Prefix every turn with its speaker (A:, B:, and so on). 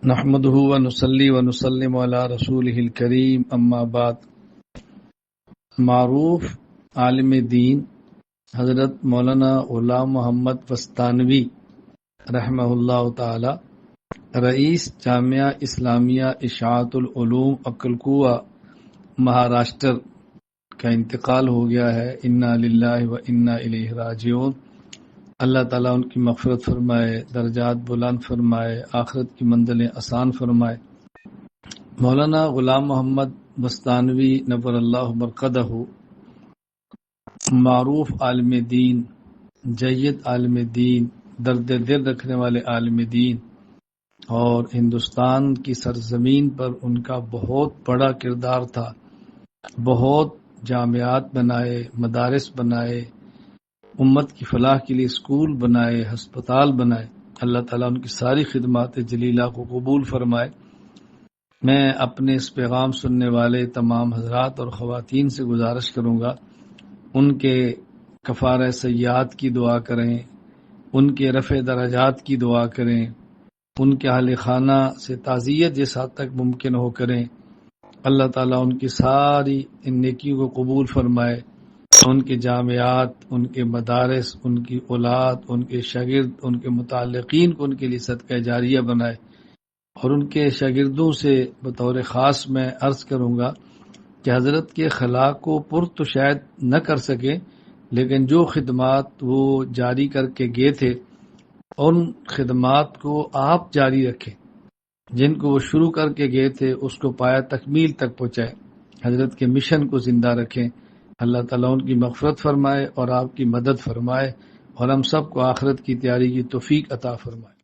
A: نحمده ونصلي ونسلم على رسوله الكريم اما بعد۔ معروف عالم دین حضرت مولانا غلام محمد وستانوی رحمہ اللہ تعالی رئیس جامعہ اسلامیہ اشاعت العلوم اکلکوہ مہاراشٹر کا انتقال ہو گیا ہے۔ انا للہ و انا الیہ راجعون۔ اللہ تعالیٰ ان کی مغفرت فرمائے، درجات بلند فرمائے، آخرت کی منزلیں آسان فرمائے۔ مولانا غلام محمد وستانوی نور اللہ مرقدہ معروف عالم دین، جید عالم دین، درد دل رکھنے والے عالم دین، اور ہندوستان کی سرزمین پر ان کا بہت بڑا کردار تھا۔ بہت جامعات بنائے، مدارس بنائے، امت کی فلاح کے لیے اسکول بنائے، ہسپتال بنائے۔ اللہ تعالیٰ ان کی ساری خدمات جلیلہ کو قبول فرمائے۔ میں اپنے اس پیغام سننے والے تمام حضرات اور خواتین سے گزارش کروں گا، ان کے کفارہ سیئات کی دعا کریں، ان کے رفع درجات کی دعا کریں، ان کے اہل خانہ سے تعزیت جس حد تک ممکن ہو کریں۔ اللہ تعالیٰ ان کی ساری ان نیکیوں کو قبول فرمائے، ان کے جامعات، ان کے مدارس، ان کی اولاد، ان کے شاگرد، ان کے متعلقین کو ان کے لیے صدقہ جاریہ بنائے۔ اور ان کے شاگردوں سے بطور خاص میں عرض کروں گا کہ حضرت کے خلا کو پر تو شاید نہ کر سکے، لیکن جو خدمات وہ جاری کر کے گئے تھے ان خدمات کو آپ جاری رکھیں، جن کو وہ شروع کر کے گئے تھے اس کو پایا تکمیل تک پہنچائے، حضرت کے مشن کو زندہ رکھیں۔ اللہ تعالیٰ ان کی مغفرت فرمائے اور آپ کی مدد فرمائے، اور ہم سب کو آخرت کی تیاری کی توفیق عطا فرمائے۔